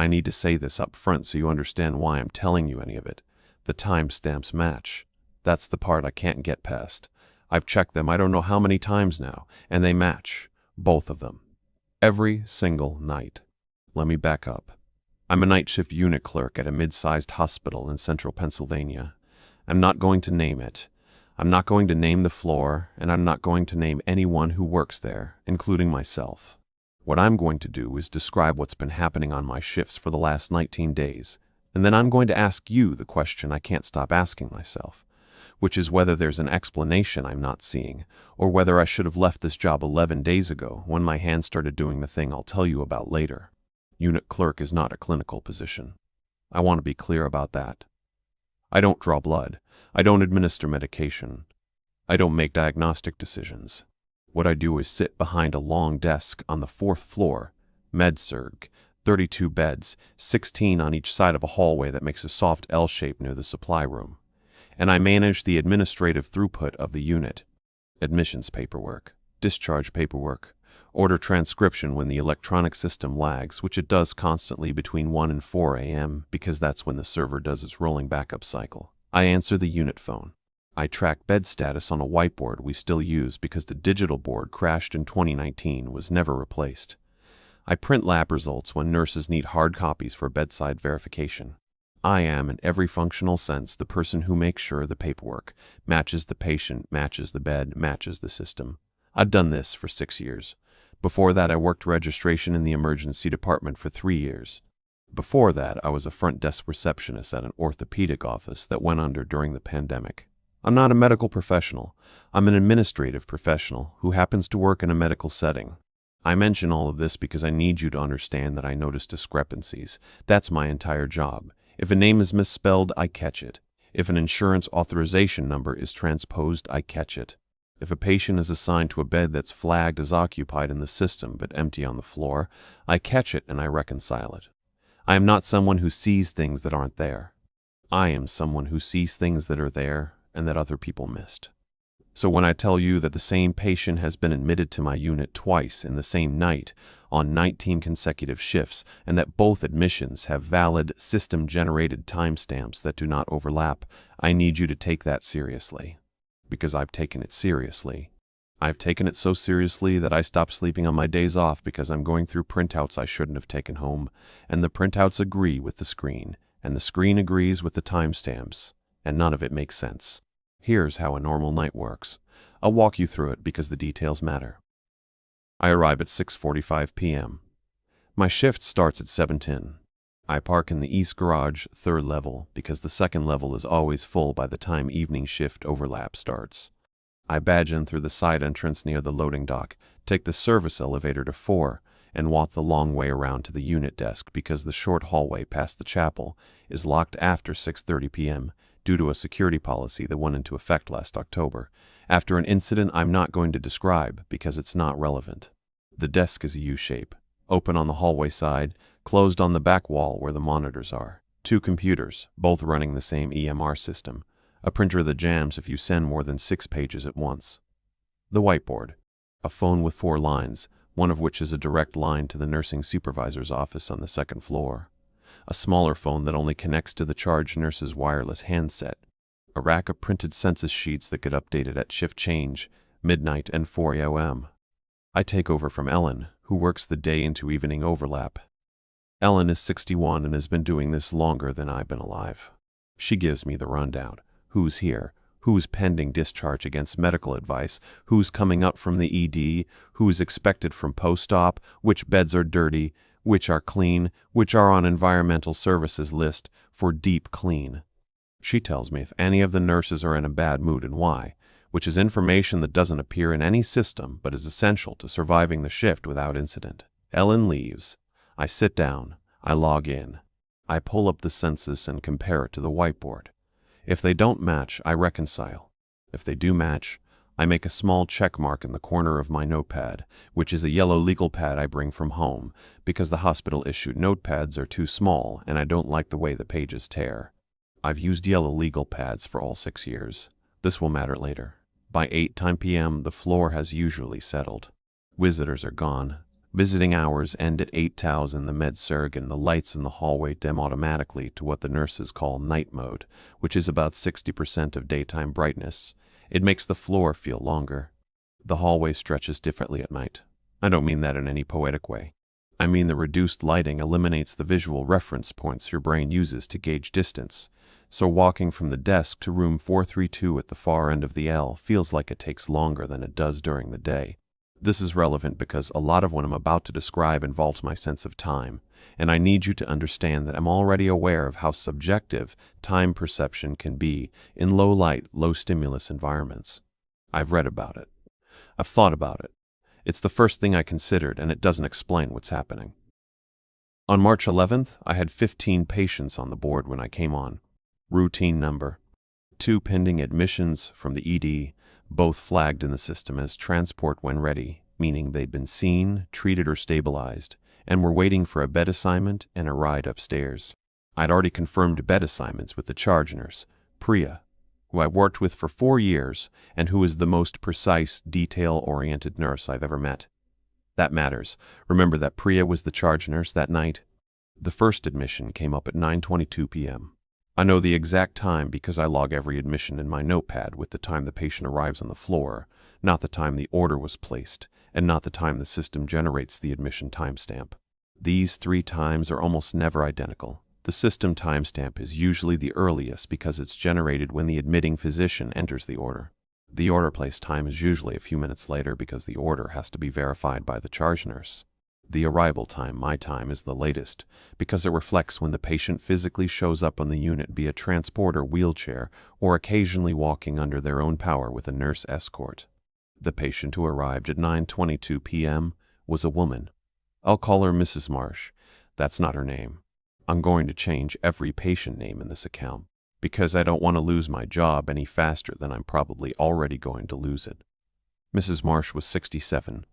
I need to say this up front so you understand why I'm telling you any of it. The timestamps match. That's the part I can't get past. I've checked them I don't know how many times now, and they match. Both of them. Every single night. Let me back up. I'm a night shift unit clerk at a mid-sized hospital in central Pennsylvania. I'm not going to name it. I'm not going to name the floor, and I'm not going to name anyone who works there, including myself. What I'm going to do is describe what's been happening on my shifts for the last 19 days, and then I'm going to ask you the question I can't stop asking myself, which is whether there's an explanation I'm not seeing, or whether I should have left this job 11 days ago when my hand started doing the thing I'll tell you about later. Unit clerk is not a clinical position. I want to be clear about that. I don't draw blood. I don't administer medication. I don't make diagnostic decisions. What I do is sit behind a long desk on the 4th floor, med-surg, 32 beds, 16 on each side of a hallway that makes a soft L shape near the supply room. And I manage the administrative throughput of the unit. Admissions paperwork, discharge paperwork, order transcription when the electronic system lags, which it does constantly between 1 and 4 a.m. because that's when the server does its rolling backup cycle. I answer the unit phone. I track bed status on a whiteboard we still use because the digital board crashed in 2019 was never replaced. I print lab results when nurses need hard copies for bedside verification. I am, in every functional sense, the person who makes sure the paperwork matches the patient, matches the bed, matches the system. I've done this for 6 years. Before that, I worked registration in the emergency department for 3 years. Before that, I was a front desk receptionist at an orthopedic office that went under during the pandemic. I'm not a medical professional. I'm an administrative professional who happens to work in a medical setting. I mention all of this because I need you to understand that I notice discrepancies. That's my entire job. If a name is misspelled, I catch it. If an insurance authorization number is transposed, I catch it. If a patient is assigned to a bed that's flagged as occupied in the system but empty on the floor, I catch it and I reconcile it. I am not someone who sees things that aren't there. I am someone who sees things that are there and that other people missed. So when I tell you that the same patient has been admitted to my unit twice in the same night on 19 consecutive shifts, and that both admissions have valid system-generated timestamps that do not overlap, I need you to take that seriously. Because I've taken it seriously. I've taken it so seriously that I stopped sleeping on my days off because I'm going through printouts I shouldn't have taken home, and the printouts agree with the screen, and the screen agrees with the timestamps, and none of it makes sense. Here's how a normal night works. I'll walk you through it because the details matter. I arrive at 6:45 p.m. My shift starts at 7:10. I park in the east garage, 3rd level, because the 2nd level is always full by the time evening shift overlap starts. I badge in through the side entrance near the loading dock, take the service elevator to 4, and walk the long way around to the unit desk because the short hallway past the chapel is locked after 6:30 p.m. due to a security policy that went into effect last October, after an incident I'm not going to describe because it's not relevant. The desk is a U-shape, open on the hallway side, closed on the back wall where the monitors are. 2 computers, both running the same EMR system. A printer that jams if you send more than 6 pages at once. The whiteboard. A phone with 4 lines, one of which is a direct line to the nursing supervisor's office on the 2nd floor. A smaller phone that only connects to the charge nurse's wireless handset. A rack of printed census sheets that get updated at shift change, midnight, and 4 a.m. I take over from Ellen, who works the day into evening overlap. Ellen is 61 and has been doing this longer than I've been alive. She gives me the rundown. Who's here? Who's pending discharge against medical advice? Who's coming up from the ED? Who's expected from post-op? Which beds are dirty? Which are clean? Which are on environmental services list for deep clean? She tells me if any of the nurses are in a bad mood and why, which is information that doesn't appear in any system but is essential to surviving the shift without incident. Ellen leaves. I sit down. I log in. I pull up the census and compare it to the whiteboard. If they don't match, I reconcile. If they do match, I make a small check mark in the corner of my notepad, which is a yellow legal pad I bring from home, because the hospital-issued notepads are too small and I don't like the way the pages tear. I've used yellow legal pads for all 6 years. This will matter later. By 8 p.m., the floor has usually settled. Visitors are gone. Visiting hours end at 8,000 the med-surg, and the lights in the hallway dim automatically to what the nurses call night mode, which is about 60% of daytime brightness. It makes the floor feel longer. The hallway stretches differently at night. I don't mean that in any poetic way. I mean the reduced lighting eliminates the visual reference points your brain uses to gauge distance. So walking from the desk to room 432 at the far end of the L feels like it takes longer than it does during the day. This is relevant because a lot of what I'm about to describe involves my sense of time, and I need you to understand that I'm already aware of how subjective time perception can be in low-light, low-stimulus environments. I've read about it. I've thought about it. It's the first thing I considered, and it doesn't explain what's happening. On March 11th, I had 15 patients on the board when I came on. Routine number. 2 pending admissions from the ED, both flagged in the system as transport when ready, meaning they'd been seen, treated, or stabilized, and were waiting for a bed assignment and a ride upstairs. I'd already confirmed bed assignments with the charge nurse, Priya, who I worked with for 4 years and who is the most precise, detail-oriented nurse I've ever met. That matters. Remember that Priya was the charge nurse that night. The first admission came up at 9:22 p.m. I know the exact time because I log every admission in my notepad with the time the patient arrives on the floor, not the time the order was placed, and not the time the system generates the admission timestamp. These 3 times are almost never identical. The system timestamp is usually the earliest because it's generated when the admitting physician enters the order. The order place time is usually a few minutes later because the order has to be verified by the charge nurse. The arrival time, my time, is the latest because it reflects when the patient physically shows up on the unit via transport or wheelchair, or occasionally walking under their own power with a nurse escort. The patient who arrived at 9:22 p.m. was a woman. I'll call her Mrs. Marsh. That's not her name. I'm going to change every patient name in this account because I don't want to lose my job any faster than I'm probably already going to lose it. Mrs. Marsh was 67.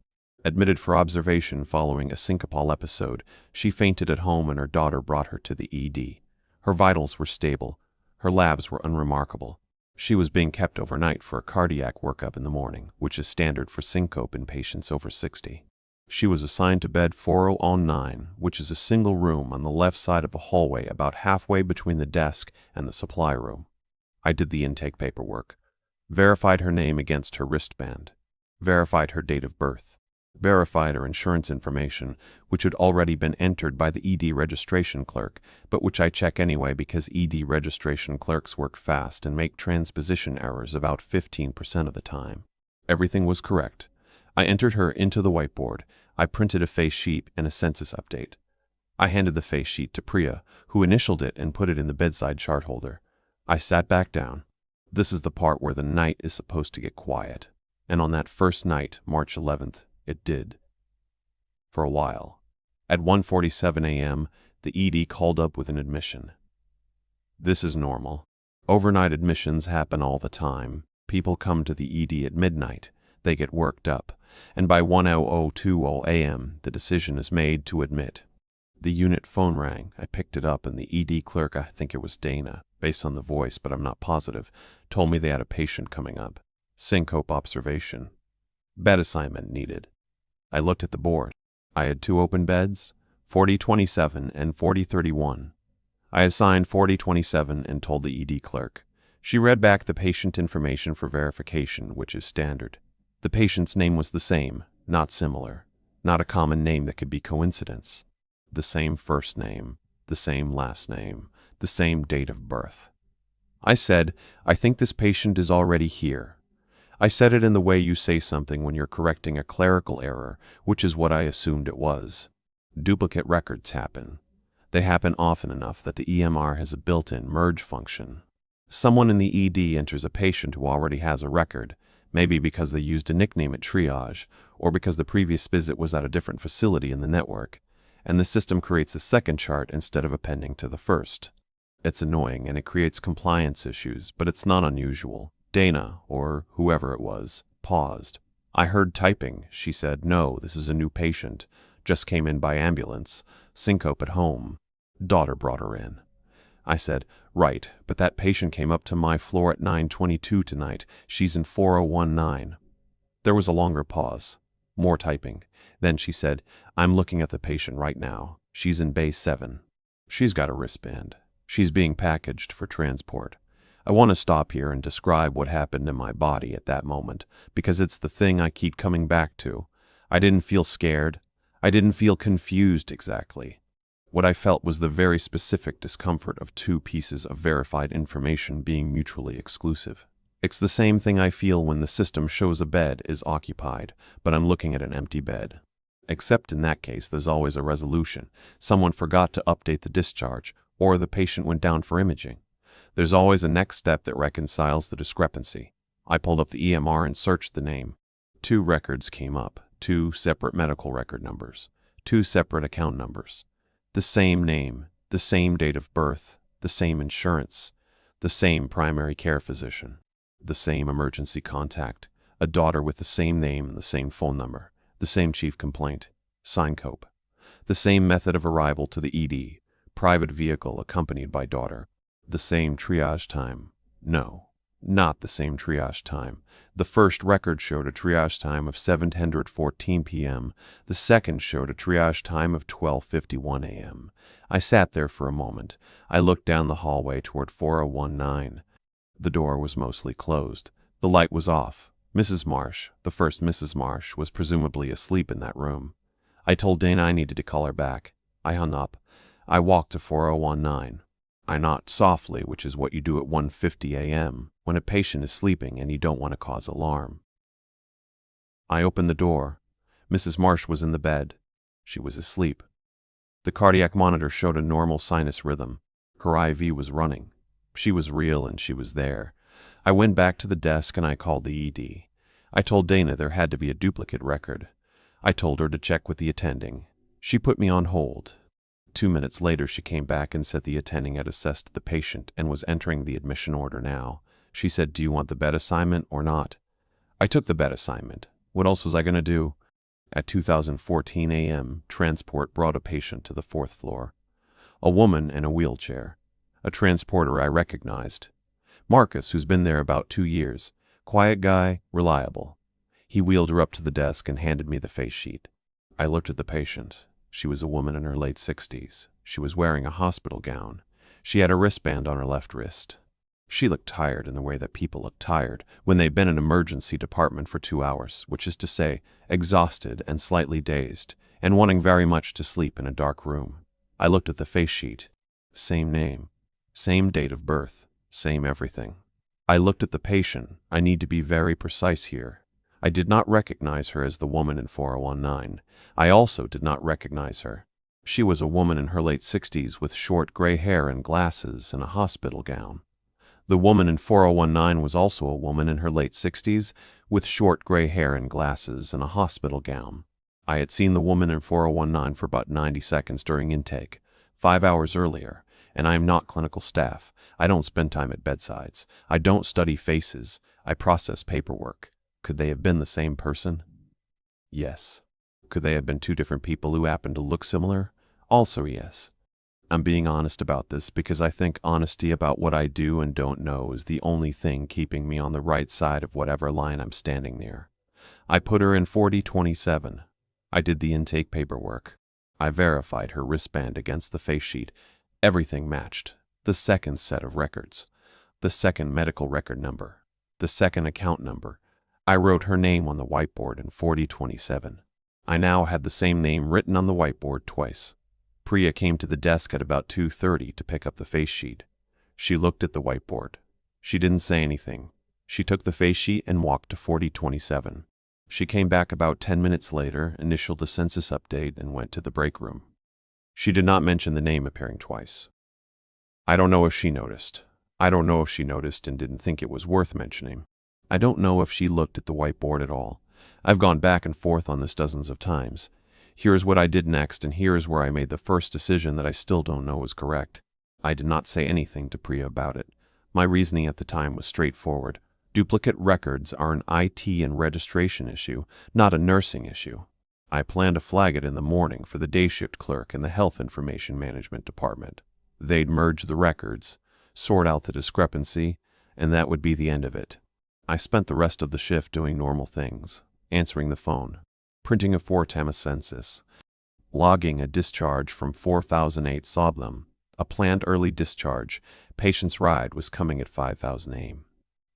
Admitted for observation following a syncopal episode, she fainted at home and her daughter brought her to the ED. Her vitals were stable. Her labs were unremarkable. She was being kept overnight for a cardiac workup in the morning, which is standard for syncope in patients over 60. She was assigned to bed 4009, which is a single room on the left side of a hallway about halfway between the desk and the supply room. I did the intake paperwork, verified her name against her wristband, verified her date of birth, verified her insurance information, which had already been entered by the ED registration clerk, but which I check anyway because ED registration clerks work fast and make transposition errors about 15% of the time. Everything was correct. I entered her into the whiteboard. I printed a face sheet and a census update. I handed the face sheet to Priya, who initialed it and put it in the bedside chart holder. I sat back down. This is the part where the night is supposed to get quiet. And on that first night, March 11th, it did. For a while. At 1:47 a.m., the ED called up with an admission. This is normal. Overnight admissions happen all the time. People come to the ED at midnight. They get worked up. And by 1:20 a.m., the decision is made to admit. The unit phone rang. I picked it up, and the ED clerk, I think it was Dana, based on the voice, but I'm not positive, told me they had a patient coming up. Syncope observation. Bed assignment needed. I looked at the board. I had 2 open beds, 4027 and 4031. I assigned 4027 and told the ED clerk. She read back the patient information for verification, which is standard. The patient's name was the same, not similar, not a common name that could be coincidence. The same first name, the same last name, the same date of birth. I said, I think this patient is already here. I said it in the way you say something when you're correcting a clerical error, which is what I assumed it was. Duplicate records happen. They happen often enough that the EMR has a built-in merge function. Someone in the ED enters a patient who already has a record, maybe because they used a nickname at triage, or because the previous visit was at a different facility in the network, and the system creates a second chart instead of appending to the first. It's annoying and it creates compliance issues, but it's not unusual. Dana, or whoever it was, paused. I heard typing. She said, no, this is a new patient. Just came in by ambulance. Syncope at home. Daughter brought her in. I said, right, but that patient came up to my floor at 9:22 tonight. She's in 4019. There was a longer pause. More typing. Then she said, I'm looking at the patient right now. She's in Bay 7. She's got a wristband. She's being packaged for transport. I want to stop here and describe what happened in my body at that moment, because it's the thing I keep coming back to. I didn't feel scared. I didn't feel confused exactly. What I felt was the very specific discomfort of two pieces of verified information being mutually exclusive. It's the same thing I feel when the system shows a bed is occupied, but I'm looking at an empty bed. Except in that case, there's always a resolution. Someone forgot to update the discharge, or the patient went down for imaging. There's always a next step that reconciles the discrepancy. I pulled up the EMR and searched the name. 2 records came up, 2 separate medical record numbers, 2 separate account numbers. The same name, the same date of birth, the same insurance, the same primary care physician, the same emergency contact, a daughter with the same name and the same phone number, the same chief complaint, syncope, the same method of arrival to the ED, private vehicle accompanied by daughter, the same triage time. No, not the same triage time. The first record showed a triage time of 7:14 p.m. The second showed a triage time of 12:51 a.m. I sat there for a moment. I looked down the hallway toward 4019. The door was mostly closed. The light was off. Mrs. Marsh, the first Mrs. Marsh, was presumably asleep in that room. I told Dana I needed to call her back. I hung up. I walked to 4019. I knocked softly, which is what you do at 1:50 a.m. when a patient is sleeping and you don't want to cause alarm. I opened the door. Mrs. Marsh was in the bed. She was asleep. The cardiac monitor showed a normal sinus rhythm. Her IV was running. She was real and she was there. I went back to the desk and I called the ED. I told Dana there had to be a duplicate record. I told her to check with the attending. She put me on hold. 2 minutes later, she came back and said the attending had assessed the patient and was entering the admission order now. She said, do you want the bed assignment or not? I took the bed assignment. What else was I going to do? At 2014 a.m., transport brought a patient to the 4th floor. A woman in a wheelchair. A transporter I recognized. Marcus, who's been there about 2 years. Quiet guy, reliable. He wheeled her up to the desk and handed me the face sheet. I looked at the patient. She was a woman in her late 60s. She was wearing a hospital gown. She had a wristband on her left wrist. She looked tired in the way that people look tired when they've been in an emergency department for 2 hours, which is to say, exhausted and slightly dazed, and wanting very much to sleep in a dark room. I looked at the face sheet. Same name, same date of birth, same everything. I looked at the patient. I need to be very precise here. I did not recognize her as the woman in 4019. I also did not recognize her. She was a woman in her late 60s with short gray hair and glasses and a hospital gown. The woman in 4019 was also a woman in her late 60s with short gray hair and glasses and a hospital gown. I had seen the woman in 4019 for about 90 seconds during intake, 5 hours earlier, and I am not clinical staff. I don't spend time at bedsides. I don't study faces. I process paperwork. Could they have been the same person? Yes. Could they have been 2 different people who happened to look similar? Also yes. I'm being honest about this because I think honesty about what I do and don't know is the only thing keeping me on the right side of whatever line I'm standing near. I put her in 4027. I did the intake paperwork. I verified her wristband against the face sheet. Everything matched. The second set of records. The second medical record number. The second account number. I wrote her name on the whiteboard in 4027. I now had the same name written on the whiteboard twice. Priya came to the desk at about 2:30 to pick up the face sheet. She looked at the whiteboard. She didn't say anything. She took the face sheet and walked to 4027. She came back about 10 minutes later, initialed the census update, and went to the break room. She did not mention the name appearing twice. I don't know if she noticed. I don't know if she noticed and didn't think it was worth mentioning. I don't know if she looked at the whiteboard at all. I've gone back and forth on this dozens of times. Here is what I did next, and here is where I made the first decision that I still don't know is correct. I did not say anything to Priya about it. My reasoning at the time was straightforward. Duplicate records are an IT and registration issue, not a nursing issue. I plan to flag it in the morning for the day shift clerk in the Health Information Management Department. They'd merge the records, sort out the discrepancy, and that would be the end of it. I spent the rest of the shift doing normal things, answering the phone. printing a 4-TAMA census, logging a discharge from 4008 Soblem, a planned early discharge. Patient's ride was coming at 5000 AM.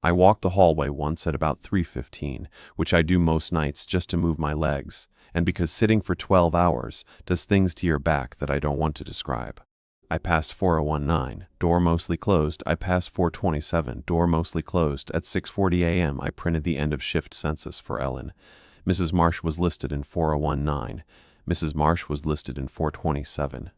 I walked the hallway once at about 3:15, which I do most nights just to move my legs, and because sitting for 12 hours does things to your back that I don't want to describe. I passed 4019, door mostly closed. I passed 427, door mostly closed. At 6:40 AM, I printed the end-of-shift census for Ellen. Mrs. Marsh was listed in 4019. Mrs. Marsh was listed in 427.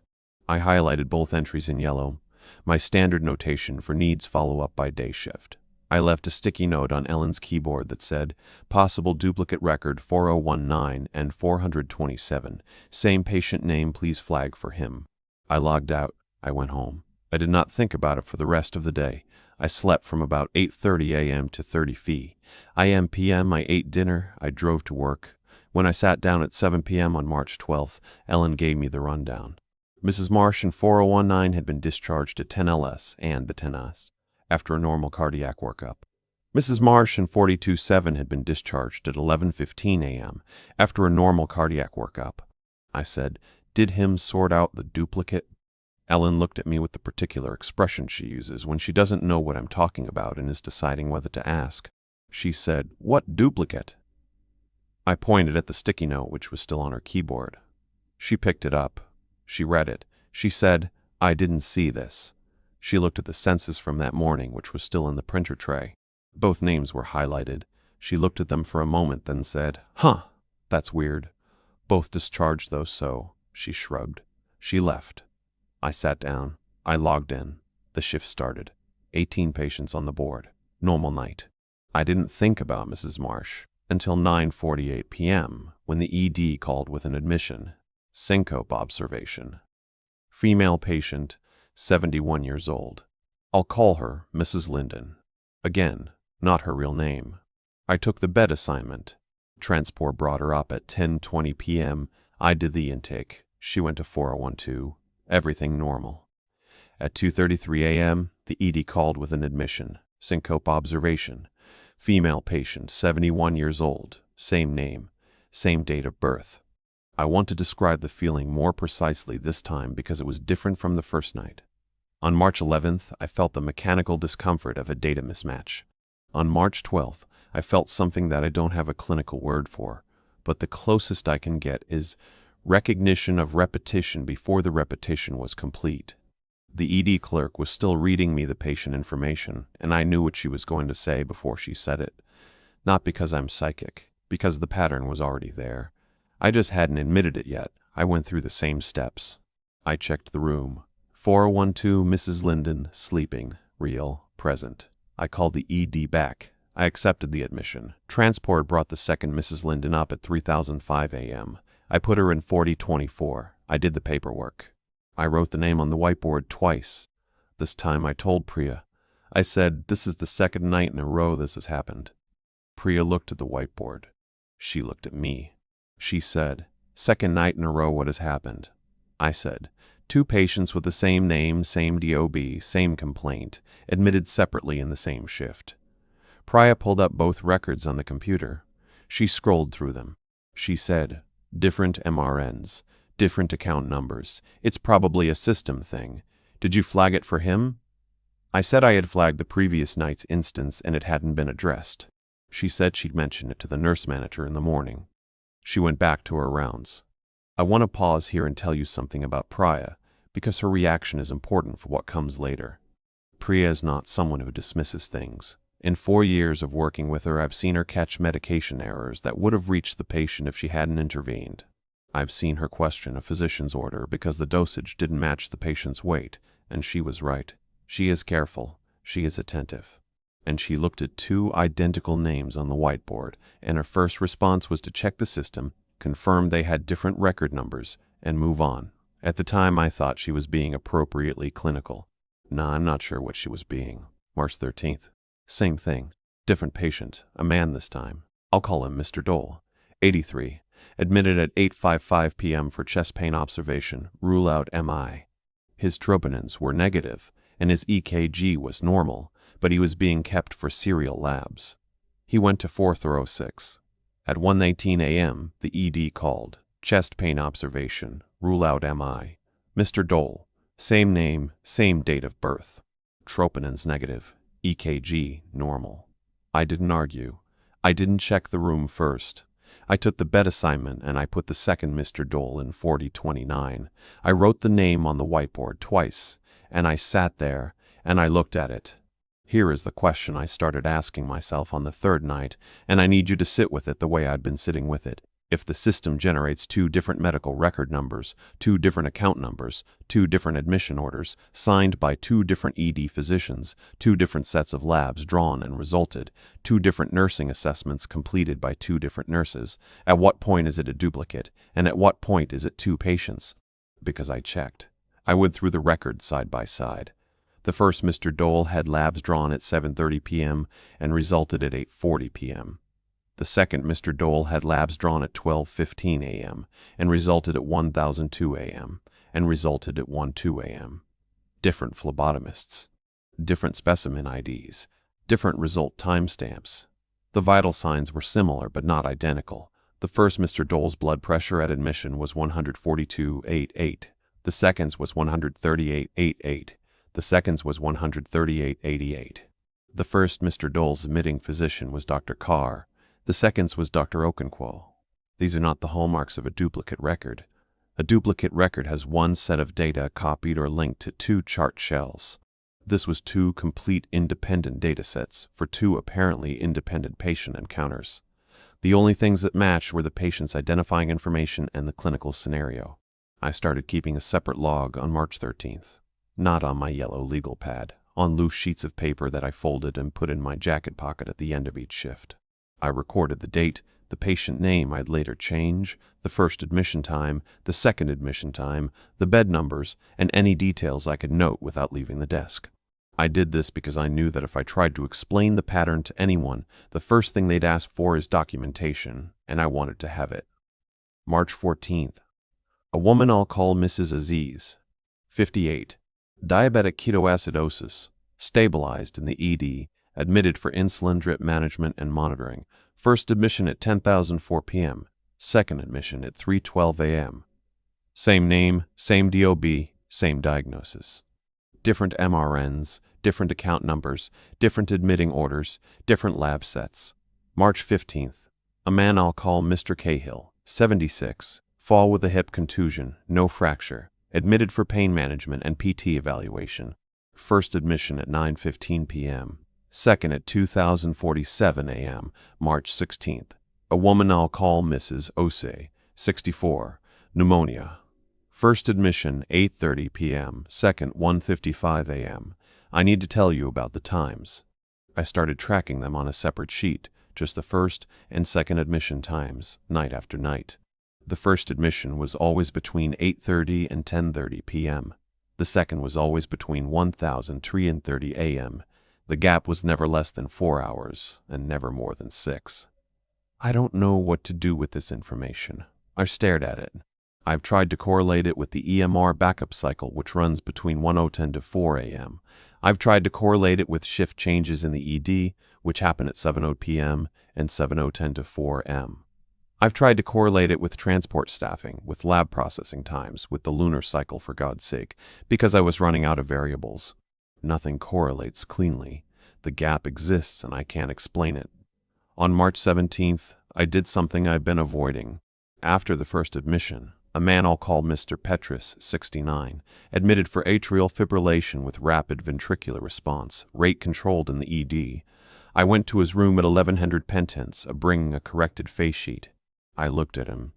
I highlighted both entries in yellow, my standard notation for needs follow-up by day shift. I left a sticky note on Ellen's keyboard that said, possible duplicate record 4019 and 427. Same patient name, please flag for him. I logged out. I went home. I did not think about it for the rest of the day. I slept from about 8:30 AM to 30 p.m. I ate dinner. I drove to work. When I sat down at 7 p.m. on March 12th, Ellen gave me the rundown. Mrs. Marsh in 4019 had been discharged at 10 LS and the 10S after a normal cardiac workup. Mrs. Marsh in 427 had been discharged at 11:15 AM after a normal cardiac workup. I said, did him sort out the duplicate? Ellen looked at me with the particular expression she uses when she doesn't know what I'm talking about and is deciding whether to ask. She said, what duplicate? I pointed at the sticky note which was still on her keyboard. She picked it up. She read it. She said, I didn't see this. She looked at the census from that morning, which was still in the printer tray. Both names were highlighted. She looked at them for a moment, then said, huh, that's weird. Both discharged though, so, she shrugged. She left. I sat down. I logged in. The shift started. 18 patients on the board. Normal night. I didn't think about Mrs. Marsh until 9:48 p.m. when the ED called with an admission. Syncope observation. Female patient, 71 years old. I'll call her Mrs. Linden. Again, not her real name. I took the bed assignment. Transport brought her up at 10:20 p.m. I did the intake. She went to 4012. Everything normal. At 2:33 a.m., the ED called with an admission. Syncope observation. Female patient, 71 years old. Same name. Same date of birth. I want to describe the feeling more precisely this time because it was different from the first night. On March 11th, I felt the mechanical discomfort of a data mismatch. On March 12th, I felt something that I don't have a clinical word for, but the closest I can get is recognition of repetition before the repetition was complete. The ED clerk was still reading me the patient information, and I knew what she was going to say before she said it. Not because I'm psychic, because the pattern was already there. I just hadn't admitted it yet. I went through the same steps. I checked the room. 4012, Mrs. Linden, sleeping, real, present. I called the ED back. I accepted the admission. Transport brought the second Mrs. Linden up at 3005 a.m. I put her in 4024. I did the paperwork. I wrote the name on the whiteboard twice. This time I told Priya. I said, this is the second night in a row this has happened. Priya looked at the whiteboard. She looked at me. She said, second night in a row what has happened? I said, 2 patients with the same name, same DOB, same complaint, admitted separately in the same shift. Priya pulled up both records on the computer. She scrolled through them. She said, different MRNs, different account numbers. It's probably a system thing. Did you flag it for him? I said I had flagged the previous night's instance and it hadn't been addressed. She said she'd mention it to the nurse manager in the morning. She went back to her rounds. I want to pause here and tell you something about Priya, because her reaction is important for what comes later. Priya is not someone who dismisses things. In 4 years of working with her, I've seen her catch medication errors that would have reached the patient if she hadn't intervened. I've seen her question a physician's order because the dosage didn't match the patient's weight, and she was right. She is careful. She is attentive. And she looked at 2 identical names on the whiteboard, and her first response was to check the system, confirm they had different record numbers, and move on. At the time, I thought she was being appropriately clinical. Nah, I'm not sure what she was being. March 13th. Same thing. Different patient. A man this time. I'll call him Mr. Dole. 83. Admitted at 8:55 p.m. for chest pain observation. Rule out MI. His troponins were negative, and his EKG was normal, but he was being kept for serial labs. He went to 406. At 1:18 a.m., the ED called. Chest pain observation. Rule out MI. Mr. Dole. Same name, same date of birth. Troponins negative. EKG normal. I didn't argue. I didn't check the room first. I took the bed assignment and I put the second Mr. Dole in 4029. I wrote the name on the whiteboard twice, and I sat there and I looked at it. Here is the question I started asking myself on the third night, and I need you to sit with it the way I'd been sitting with it. If the system generates two different medical record numbers, two different account numbers, two different admission orders, signed by two different ED physicians, two different sets of labs drawn and resulted, two different nursing assessments completed by two different nurses, at what point is it a duplicate, and at what point is it two patients? Because I checked. I went through the records side by side. The first Mr. Dole had labs drawn at 7:30 p.m. and resulted at 8:40 p.m. The second Mr. Dole had labs drawn at 12:15 a.m. and resulted at 1002 a.m. and resulted at 12 a.m. Different phlebotomists, different specimen IDs, different result timestamps. The vital signs were similar but not identical. The first Mr. Dole's blood pressure at admission was 142/88. The second's was 138/88. The second's was 138/88. The first Mr. Dole's admitting physician was Dr. Carr. The second's was Dr. Okonkwo. These are not the hallmarks of a duplicate record. A duplicate record has one set of data copied or linked to two chart shells. This was two complete independent datasets for two apparently independent patient encounters. The only things that matched were the patient's identifying information and the clinical scenario. I started keeping a separate log on March 13th. Not on my yellow legal pad, on loose sheets of paper that I folded and put in my jacket pocket at the end of each shift. I recorded the date, the patient name I'd later change, the first admission time, the second admission time, the bed numbers, and any details I could note without leaving the desk. I did this because I knew that if I tried to explain the pattern to anyone, the first thing they'd ask for is documentation, and I wanted to have it. March 14th. A woman I'll call Mrs. Aziz, 58, diabetic ketoacidosis, stabilized in the ED, admitted for insulin drip management and monitoring. First admission at 10:04 p.m. Second admission at 3:12 a.m. Same name, same DOB, same diagnosis. Different MRNs, different account numbers, different admitting orders, different lab sets. March 15th. A man I'll call Mr. Cahill, 76, fall with a hip contusion, no fracture, admitted for pain management and PT evaluation. First admission at 9:15 p.m. Second at 2047 a.m., March 16th. A woman I'll call Mrs. Ose, 64, pneumonia. First admission 8:30 p.m., second 1:55 a.m. I need to tell you about the times. I started tracking them on a separate sheet, just the first and second admission times, night after night. The first admission was always between 8:30 and 10:30 p.m. The second was always between 1:03 and 30 a.m. The gap was never less than 4 hours, and never more than 6. I don't know what to do with this information. I stared at it. I've tried to correlate it with the EMR backup cycle, which runs between 10:10 to 4 a.m. I've tried to correlate it with shift changes in the ED, which happen at 7:00 p.m. and 7:10 to 4 a.m. I've tried to correlate it with transport staffing, with lab processing times, with the lunar cycle, for God's sake, because I was running out of variables. Nothing correlates cleanly. The gap exists and I can't explain it. On March 17th, I did something I've been avoiding. After the first admission, a man I'll call Mr. Petrus, 69, admitted for atrial fibrillation with rapid ventricular response, rate controlled in the ED. I went to his room at 1100 Pentence, bringing a corrected face sheet. I looked at him.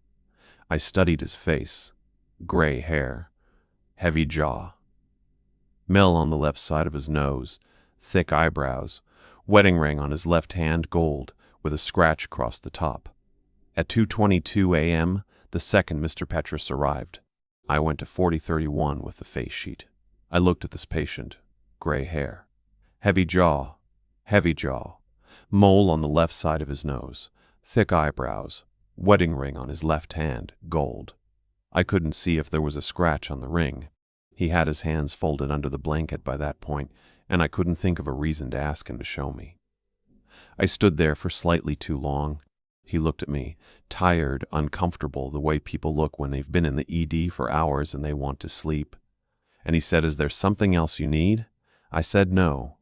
I studied his face. Gray hair, heavy jaw, mel on the left side of his nose, thick eyebrows, wedding ring on his left hand, gold, with a scratch across the top. At 2:22 a.m., the second Mr. Petrus arrived. I went to 4031 with the face sheet. I looked at this patient. Gray hair, heavy jaw, mole on the left side of his nose, thick eyebrows, wedding ring on his left hand, gold. I couldn't see if there was a scratch on the ring. He had his hands folded under the blanket by that point, and I couldn't think of a reason to ask him to show me. I stood there for slightly too long. He looked at me, tired, uncomfortable, the way people look when they've been in the ED for hours and they want to sleep. And he said, "Is there something else you need?" I said no.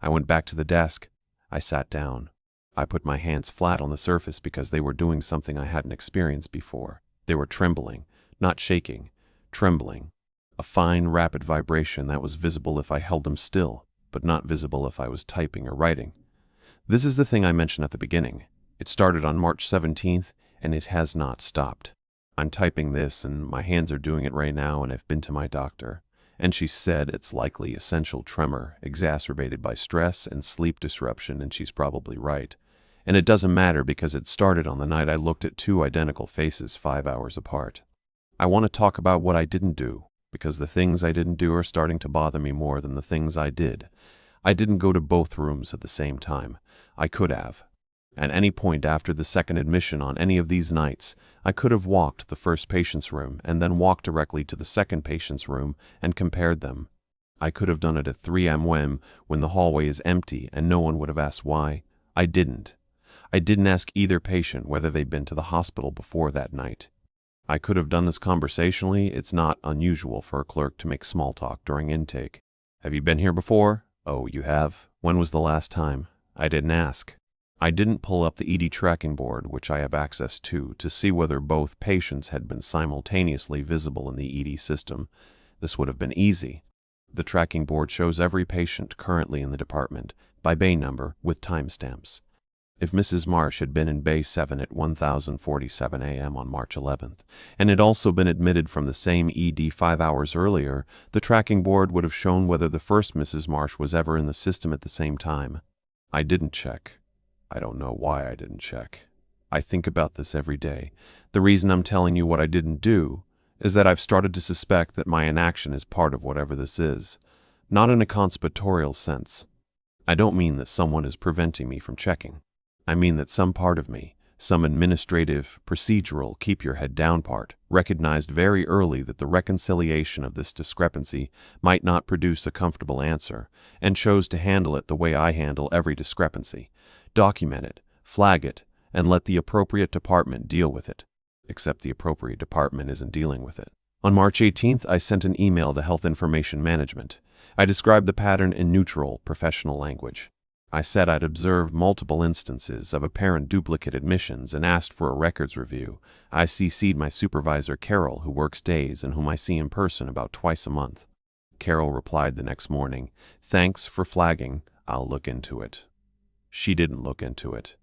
I went back to the desk. I sat down. I put my hands flat on the surface because they were doing something I hadn't experienced before. They were trembling, not shaking, trembling. A fine, rapid vibration that was visible if I held them still, but not visible if I was typing or writing. This is the thing I mentioned at the beginning. It started on March 17th, and it has not stopped. I'm typing this, and my hands are doing it right now, and I've been to my doctor. And she said it's likely essential tremor, exacerbated by stress and sleep disruption, and she's probably right. And it doesn't matter because it started on the night I looked at two identical faces 5 hours apart. I want to talk about what I didn't do, because the things I didn't do are starting to bother me more than the things I did. I didn't go to both rooms at the same time. I could have. At any point after the second admission on any of these nights, I could have walked the first patient's room and then walked directly to the second patient's room and compared them. I could have done it at 3 a.m. when the hallway is empty and no one would have asked why. I didn't. I didn't ask either patient whether they'd been to the hospital before that night. I could have done this conversationally. It's not unusual for a clerk to make small talk during intake. "Have you been here before?" "Oh, you have. When was the last time?" I didn't ask. I didn't pull up the ED tracking board, which I have access to see whether both patients had been simultaneously visible in the ED system. This would have been easy. The tracking board shows every patient currently in the department, by bay number, with timestamps. If Mrs. Marsh had been in Bay 7 at 1047 a.m. on March 11th, and had also been admitted from the same ED 5 hours earlier, the tracking board would have shown whether the first Mrs. Marsh was ever in the system at the same time. I didn't check. I don't know why I didn't check. I think about this every day. The reason I'm telling you what I didn't do is that I've started to suspect that my inaction is part of whatever this is. Not in a conspiratorial sense. I don't mean that someone is preventing me from checking. I mean that some part of me, some administrative, procedural, keep your head down part, recognized very early that the reconciliation of this discrepancy might not produce a comfortable answer, and chose to handle it the way I handle every discrepancy. Document it, flag it, and let the appropriate department deal with it. Except the appropriate department isn't dealing with it. On March 18th, I sent an email to Health Information Management. I described the pattern in neutral, professional language. I said I'd observed multiple instances of apparent duplicate admissions and asked for a records review. I CC'd my supervisor, Carol, who works days and whom I see in person about twice a month. Carol replied the next morning, "Thanks for flagging. I'll look into it." She didn't look into it.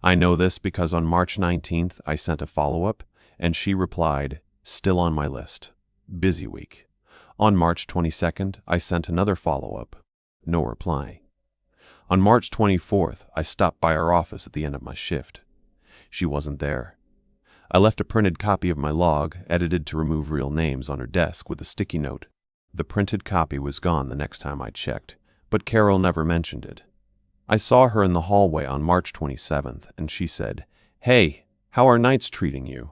I know this because on March 19th, I sent a follow-up, and she replied, "Still on my list. Busy week." On March 22nd, I sent another follow-up. No reply. On March 24th, I stopped by her office at the end of my shift. She wasn't there. I left a printed copy of my log, edited to remove real names, on her desk with a sticky note. The printed copy was gone the next time I checked, but Carol never mentioned it. I saw her in the hallway on March 27th, and she said, "Hey, how are nights treating you?"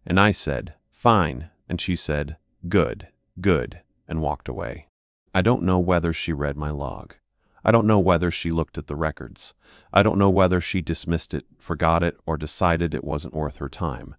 And I said, "Fine," and she said, "Good, good," and walked away. I don't know whether she read my log. I don't know whether she looked at the records. I don't know whether she dismissed it, forgot it, or decided it wasn't worth her time.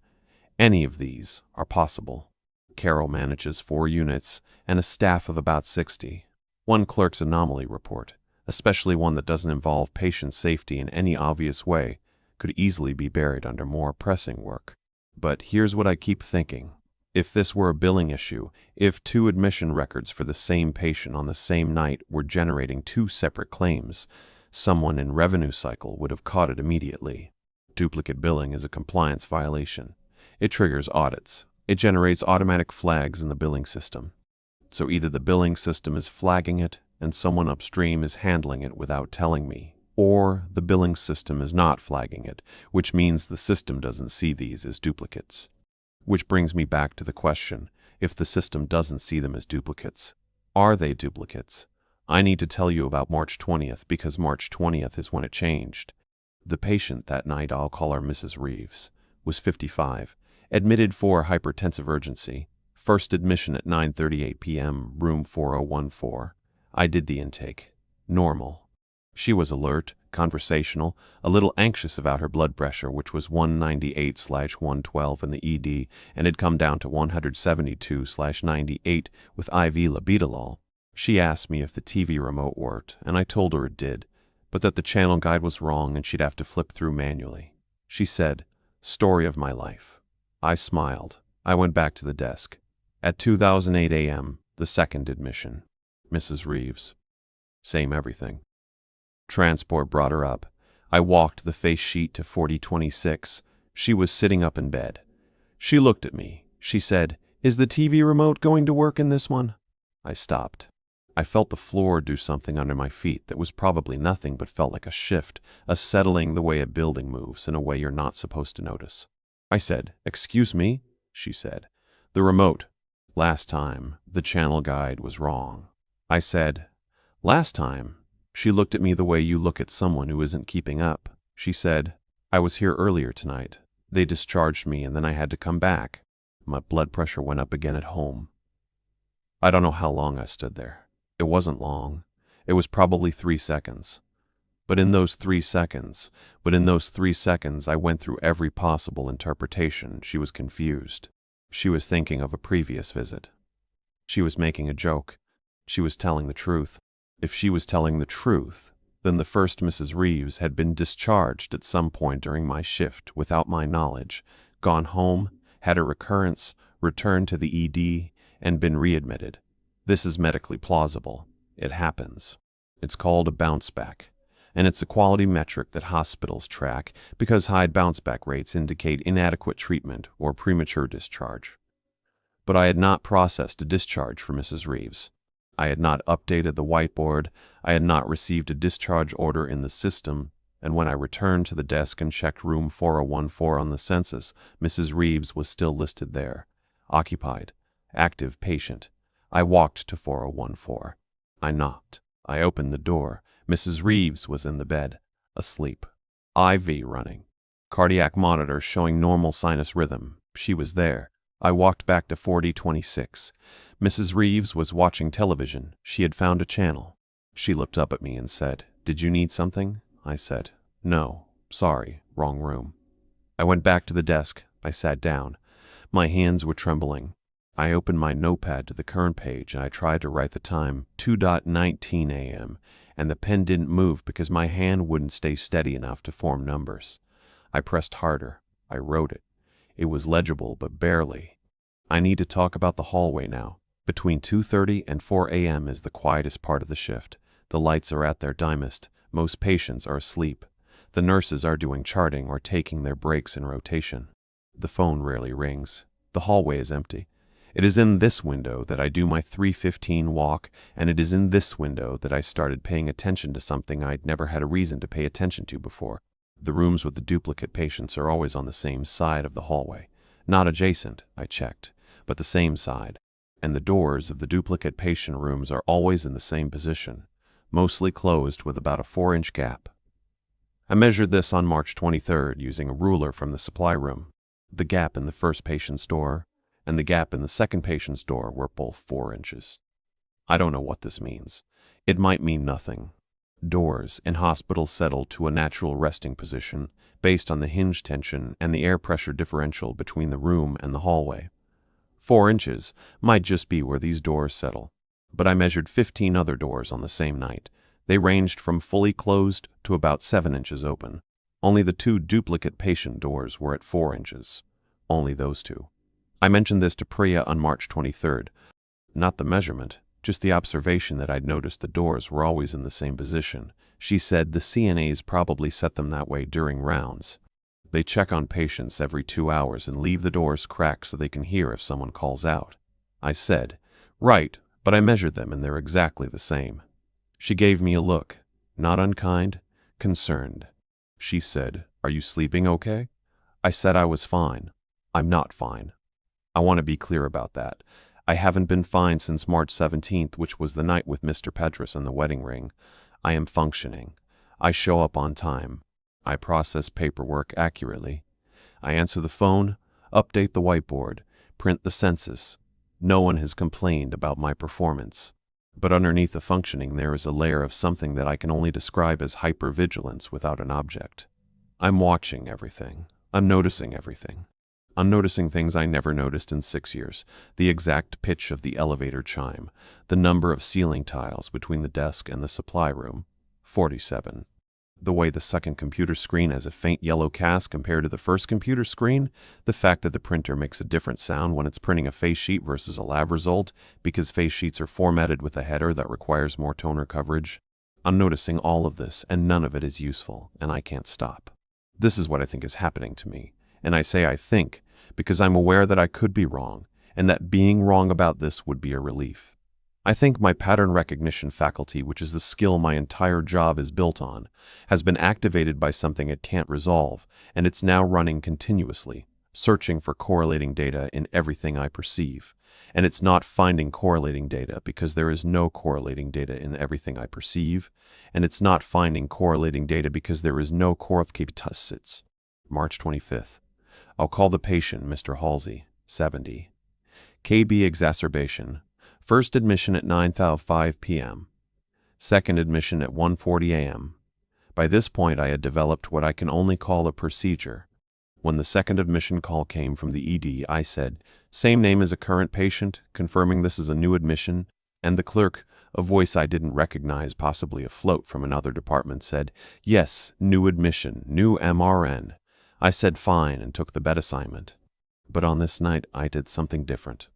Any of these are possible. Carol manages 4 units and a staff of about 60. One clerk's anomaly report, especially one that doesn't involve patient safety in any obvious way, could easily be buried under more pressing work. But here's what I keep thinking. If this were a billing issue, if 2 admission records for the same patient on the same night were generating 2 separate claims, someone in revenue cycle would have caught it immediately. Duplicate billing is a compliance violation. It triggers audits. It generates automatic flags in the billing system. So either the billing system is flagging it and someone upstream is handling it without telling me, or the billing system is not flagging it, which means the system doesn't see these as duplicates. Which brings me back to the question, if the system doesn't see them as duplicates, are they duplicates? I need to tell you about March 20th because March 20th is when it changed. The patient that night, I'll call her Mrs. Reeves, was 55, admitted for hypertensive urgency, first admission at 9:38 p.m., room 4014. I did the intake. Normal. She was alert, conversational, a little anxious about her blood pressure, which was 198/112 in the ED and had come down to 172/98 with IV labetalol. She asked me if the TV remote worked, and I told her it did, but that the channel guide was wrong and she'd have to flip through manually. She said, "Story of my life." I smiled. I went back to the desk. At 2008 a.m., the second admission. Mrs. Reeves. Same everything. Transport brought her up. I walked the face sheet to 4026. She was sitting up in bed. She looked at me. She said, "Is the TV remote going to work in this one?" I stopped. I felt the floor do something under my feet that was probably nothing but felt like a shift, a settling the way a building moves in a way you're not supposed to notice. I said, "Excuse me?" She said, "The remote. Last time, the channel guide was wrong." I said, "Last time?" She looked at me the way you look at someone who isn't keeping up. She said, "I was here earlier tonight. They discharged me and then I had to come back." My blood pressure went up again at home. I don't know how long I stood there. It wasn't long. It was probably 3 seconds. But in those 3 seconds, I went through every possible interpretation. She was confused. She was thinking of a previous visit. She was making a joke. She was telling the truth. If she was telling the truth, then the first Mrs. Reeves had been discharged at some point during my shift without my knowledge, gone home, had a recurrence, returned to the ED, and been readmitted. This is medically plausible. It happens. It's called a bounce back, and it's a quality metric that hospitals track because high bounce back rates indicate inadequate treatment or premature discharge. But I had not processed a discharge for Mrs. Reeves. I had not updated the whiteboard, I had not received a discharge order in the system, and when I returned to the desk and checked room 4014 on the census, Mrs. Reeves was still listed there. Occupied. Active patient. I walked to 4014. I knocked. I opened the door. Mrs. Reeves was in the bed, asleep. IV running. Cardiac monitor showing normal sinus rhythm. She was there. I walked back to 4026. Mrs. Reeves was watching television. She had found a channel. She looked up at me and said, "Did you need something?" I said, "No, sorry, wrong room." I went back to the desk. I sat down. My hands were trembling. I opened my notepad to the current page and I tried to write the time, 2:19 a.m., and the pen didn't move because my hand wouldn't stay steady enough to form numbers. I pressed harder. I wrote it. It was legible, but barely. I need to talk about the hallway now. Between 2:30 and 4 a.m. is the quietest part of the shift. The lights are at their dimmest. Most patients are asleep. The nurses are doing charting or taking their breaks in rotation. The phone rarely rings. The hallway is empty. It is in this window that I do my 3:15 walk, and it is in this window that I started paying attention to something I'd never had a reason to pay attention to before. The rooms with the duplicate patients are always on the same side of the hallway. Not adjacent, I checked, but the same side. And the doors of the duplicate patient rooms are always in the same position, mostly closed with about a 4-inch gap. I measured this on March 23rd using a ruler from the supply room. The gap in the first patient's door and the gap in the second patient's door were both 4 inches. I don't know what this means. It might mean nothing. Doors in hospitals settle to a natural resting position based on the hinge tension and the air pressure differential between the room and the hallway. 4 inches might just be where these doors settle. But I measured 15 other doors on the same night. They ranged from fully closed to about 7 inches open. Only the 2 duplicate patient doors were at 4 inches. Only those 2. I mentioned this to Priya on March 23rd. Not the measurement, just the observation that I'd noticed the doors were always in the same position. She said the CNAs probably set them that way during rounds. They check on patients every 2 hours and leave the doors cracked so they can hear if someone calls out. I said, "Right, but I measured them and they're exactly the same." She gave me a look, not unkind, concerned. She said, "Are you sleeping okay?" I said I was fine. I'm not fine. I want to be clear about that. I haven't been fine since March 17th, which was the night with Mr. Petrus and the wedding ring. I am functioning. I show up on time. I process paperwork accurately. I answer the phone, update the whiteboard, print the census. No one has complained about my performance. But underneath the functioning there is a layer of something that I can only describe as hypervigilance without an object. I'm watching everything. I'm noticing everything. I'm noticing things I never noticed in 6 years. The exact pitch of the elevator chime. The number of ceiling tiles between the desk and the supply room. 47. The way the second computer screen has a faint yellow cast compared to the first computer screen, the fact that the printer makes a different sound when it's printing a face sheet versus a lab result because face sheets are formatted with a header that requires more toner coverage. I'm noticing all of this, and none of it is useful, and I can't stop. This is what I think is happening to me, and I say I think because I'm aware that I could be wrong, and that being wrong about this would be a relief. I think my pattern recognition faculty, which is the skill my entire job is built on, has been activated by something it can't resolve, and it's now running continuously, searching for correlating data in everything I perceive. And it's not finding correlating data because there is no correlating data in everything I perceive, and it's not finding correlating data because there is no creepypasta. March 25th. I'll call the patient Mr. Halsey, 70. KB exacerbation. First admission at 9:05 p.m. Second admission at 1:40 a.m. By this point I had developed what I can only call a procedure. When the second admission call came from the ED, I said, "Same name as a current patient," confirming this is a new admission, and the clerk, a voice I didn't recognize, possibly a float from another department, said, "Yes, new admission, new MRN." I said fine and took the bed assignment. But on this night I did something different.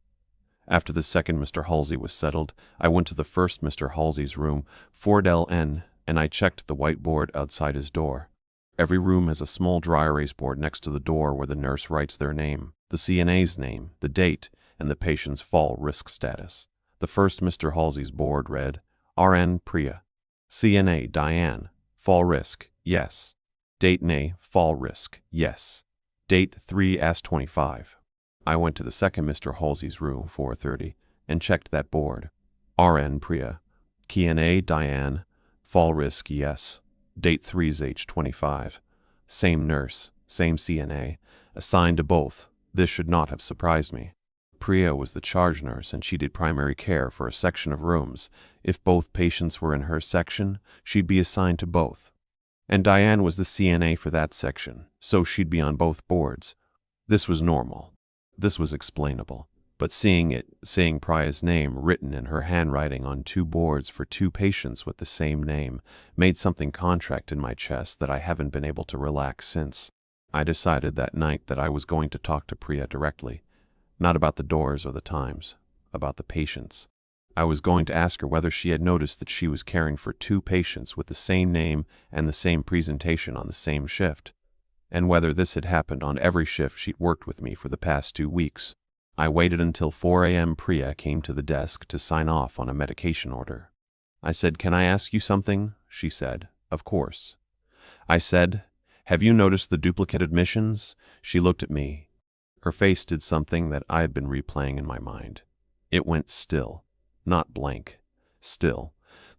After the second Mr. Halsey was settled, I went to the first Mr. Halsey's room, 4N, and I checked the whiteboard outside his door. Every room has a small dry erase board next to the door where the nurse writes their name, the CNA's name, the date, and the patient's fall risk status. The first Mr. Halsey's board read, RN Priya, CNA Diane, fall risk, yes. Date nay, fall risk, yes. Date 3/25. I went to the second Mr. Halsey's room, 4:30, and checked that board. RN Priya, CNA Diane, fall risk, yes. Date 3/25. Same nurse, same CNA, assigned to both. This should not have surprised me. Priya was the charge nurse, and she did primary care for a section of rooms. If both patients were in her section, she'd be assigned to both. And Diane was the CNA for that section, so she'd be on both boards. This was normal. This was explainable. But seeing Priya's name written in her handwriting on two boards for two patients with the same name, made something contract in my chest that I haven't been able to relax since. I decided that night that I was going to talk to Priya directly, not about the doors or the times, about the patients. I was going to ask her whether she had noticed that she was caring for two patients with the same name and the same presentation on the same shift, and whether this had happened on every shift she'd worked with me for the past 2 weeks. I waited until 4 a.m. Priya came to the desk to sign off on a medication order. I said, "Can I ask you something?" She said, "Of course." I said, "Have you noticed the duplicate admissions?" She looked at me. Her face did something that I had been replaying in my mind. It went still, not blank, still.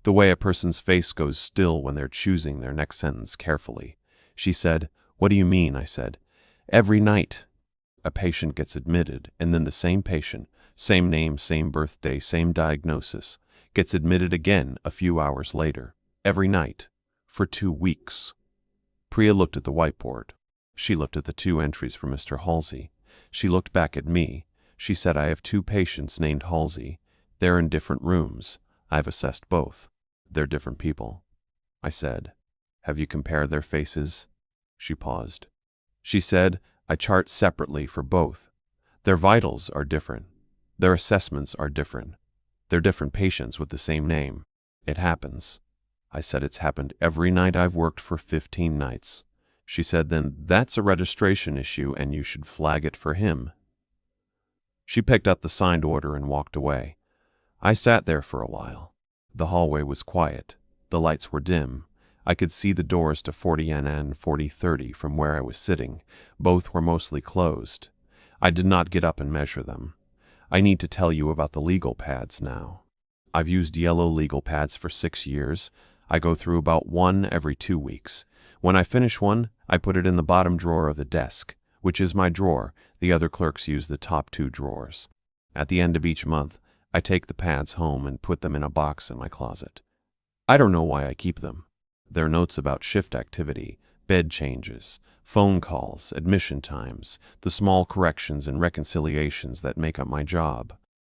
The way a person's face goes still when they're choosing their next sentence carefully. She said, "What do you mean?" I said, "Every night. A patient gets admitted, and then the same patient, same name, same birthday, same diagnosis, gets admitted again a few hours later, every night, for 2 weeks." Priya looked at the whiteboard. She looked at the 2 entries for Mr. Halsey. She looked back at me. She said, "I have 2 patients named Halsey. They're in different rooms. I've assessed both. They're different people." I said, "Have you compared their faces?" She paused. She said, "I chart separately for both. Their vitals are different. Their assessments are different. They're different patients with the same name. It happens." I said, "It's happened every night I've worked for 15 nights. She said, "Then that's a registration issue and you should flag it for him." She picked up the signed order and walked away. I sat there for a while. The hallway was quiet. The lights were dim. I could see the doors to 40N and 4030 from where I was sitting. Both were mostly closed. I did not get up and measure them. I need to tell you about the legal pads now. I've used yellow legal pads for 6 years. I go through about one every 2 weeks. When I finish one, I put it in the bottom drawer of the desk, which is my drawer. The other clerks use the top 2 drawers. At the end of each month, I take the pads home and put them in a box in my closet. I don't know why I keep them. They're notes about shift activity, bed changes, phone calls, admission times, the small corrections and reconciliations that make up my job.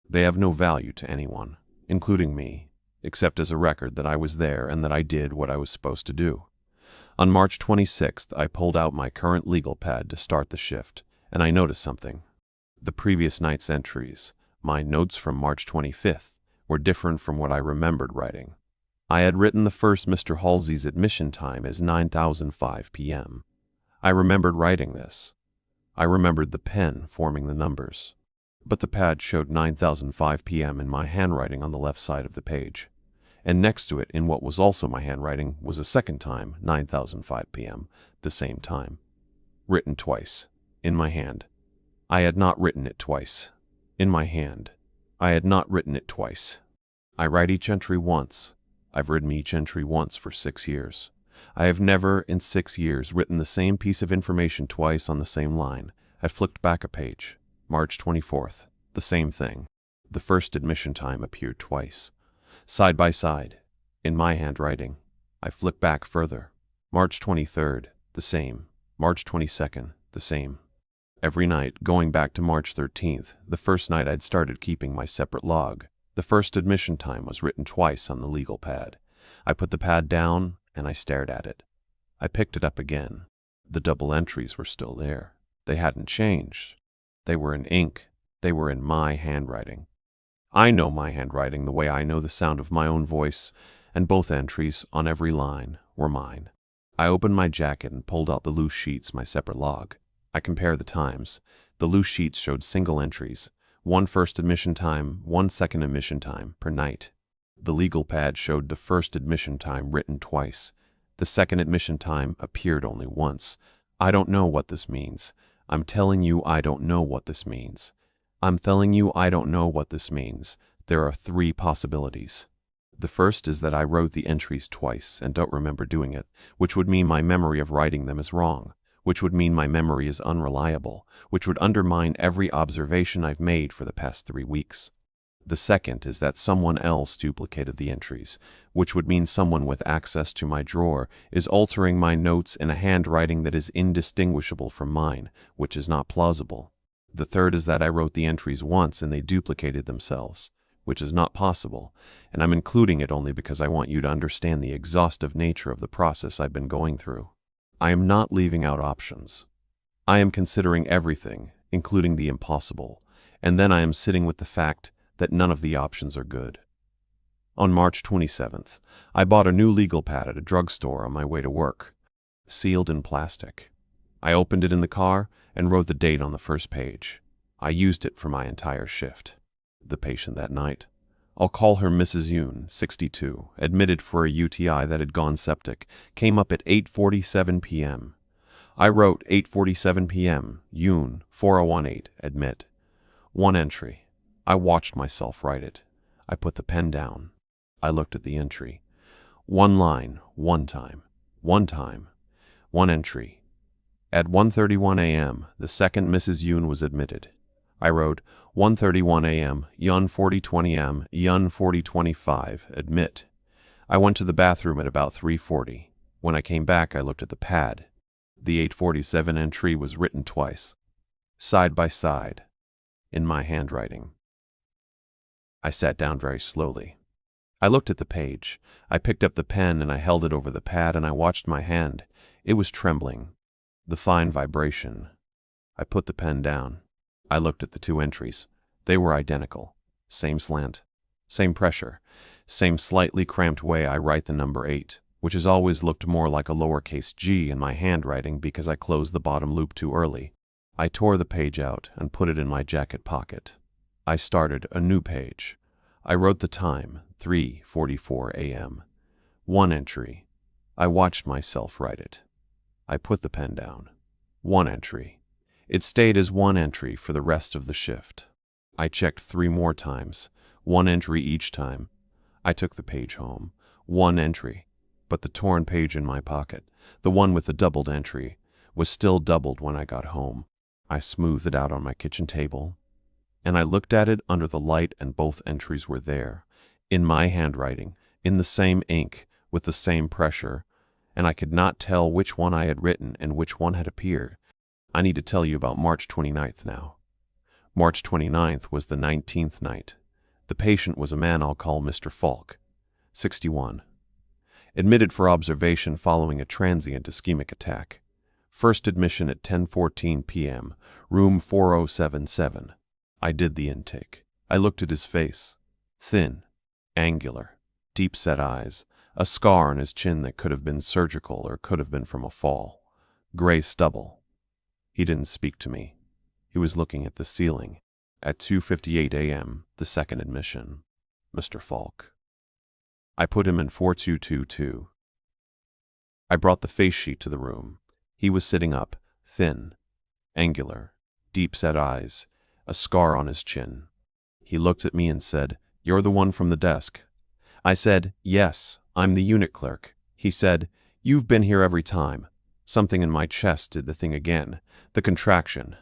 They have no value to anyone, including me, except as a record that I was there and that I did what I was supposed to do. On March 26th, I pulled out my current legal pad to start the shift, and I noticed something. The previous night's entries, my notes from March 25th, were different from what I remembered writing. I had written the first Mr. Halsey's admission time as 9:05 p.m. I remembered writing this. I remembered the pen forming the numbers. But the pad showed 9:05 p.m. in my handwriting on the left side of the page. And next to it, in what was also my handwriting, was a second time, 9:05 p.m., the same time. Written twice. In my hand. I had not written it twice. In my hand. I had not written it twice. I write each entry once. I've written each entry once for 6 years. I have never, in 6 years, written the same piece of information twice on the same line. I flicked back a page. March 24th. The same thing. The first admission time appeared twice. Side by side. In my handwriting. I flick back further. March 23rd. The same. March 22nd. The same. Every night, going back to March 13th, the first night I'd started keeping my separate log. The first admission time was written twice on the legal pad. I put the pad down, and I stared at it. I picked it up again. The double entries were still there. They hadn't changed. They were in ink. They were in my handwriting. I know my handwriting the way I know the sound of my own voice, and both entries, on every line, were mine. I opened my jacket and pulled out the loose sheets, my separate log. I compared the times. The loose sheets showed single entries. 1 first admission time, 1 second admission time, per night. The legal pad showed the first admission time written twice. The second admission time appeared only once. I don't know what this means. I'm telling you I don't know what this means. I'm telling you I don't know what this means. There are 3 possibilities. The first is that I wrote the entries twice and don't remember doing it, which would mean my memory of writing them is wrong, which would mean my memory is unreliable, which would undermine every observation I've made for the past 3 weeks. The second is that someone else duplicated the entries, which would mean someone with access to my drawer is altering my notes in a handwriting that is indistinguishable from mine, which is not plausible. The third is that I wrote the entries once and they duplicated themselves, which is not possible, and I'm including it only because I want you to understand the exhaustive nature of the process I've been going through. I am not leaving out options. I am considering everything, including the impossible, and then I am sitting with the fact that none of the options are good. On March 27th, I bought a new legal pad at a drugstore on my way to work, sealed in plastic. I opened it in the car and wrote the date on the first page. I used it for my entire shift. The patient that night. I'll call her Mrs. Yoon, 62, admitted for a UTI that had gone septic, came up at 8:47 p.m. I wrote 8:47 p.m., Yoon, 4018, admit. 1 entry. I watched myself write it. I put the pen down. I looked at the entry. 1 line, 1 time. 1 time. 1 entry. At 1:31 a.m., the second Mrs. Yoon was admitted. I wrote 1:31 a.m., Yun 4020 m, Yun 4025, admit. I went to the bathroom at about 3:40. When I came back, I looked at the pad. The 8:47 entry was written twice, side by side, in my handwriting. I sat down very slowly. I looked at the page. I picked up the pen and I held it over the pad and I watched my hand. It was trembling. The fine vibration. I put the pen down. I looked at the 2 entries. They were identical. Same slant. Same pressure. Same slightly cramped way I write the number 8, which has always looked more like a lowercase g in my handwriting because I closed the bottom loop too early. I tore the page out and put it in my jacket pocket. I started a new page. I wrote the time, 3:44 a.m. 1 entry. I watched myself write it. I put the pen down. 1 entry. It stayed as 1 entry for the rest of the shift. I checked 3 more times, 1 entry each time. I took the page home. 1 entry. But the torn page in my pocket, the one with the doubled entry, was still doubled when I got home. I smoothed it out on my kitchen table. And I looked at it under the light, and both entries were there, in my handwriting, in the same ink, with the same pressure, and I could not tell which one I had written and which one had appeared. I need to tell you about March 29th now. March 29th was the 19th night. The patient was a man I'll call Mr. Falk, 61. Admitted for observation following a transient ischemic attack. First admission at 10:14 p.m., room 4077. I did the intake. I looked at his face. Thin, angular, deep-set eyes, a scar on his chin that could have been surgical or could have been from a fall. Gray stubble. He didn't speak to me. He was looking at the ceiling. At 2:58 a.m., the second admission. Mr. Falk. I put him in 4222. I brought the face sheet to the room. He was sitting up, thin, angular, deep-set eyes, a scar on his chin. He looked at me and said, "You're the one from the desk." I said, "Yes, I'm the unit clerk." He said, "You've been here every time." Something in my chest did the thing again, the contraction.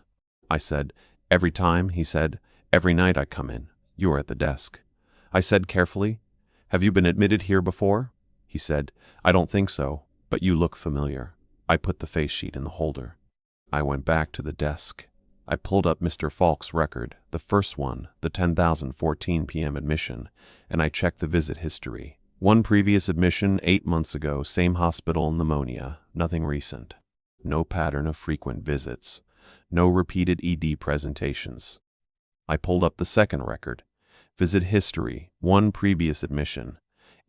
I said, "Every time?" He said, "Every night I come in. You are at the desk." I said carefully, "Have you been admitted here before?" He said, "I don't think so, but you look familiar." I put the face sheet in the holder. I went back to the desk. I pulled up Mr. Falk's record, the first one, the 10,014 p.m. admission, and I checked the visit history. One previous admission 8 months ago, same hospital, pneumonia, nothing recent. No pattern of frequent visits. No repeated ED presentations. I pulled up the second record. Visit history, one previous admission,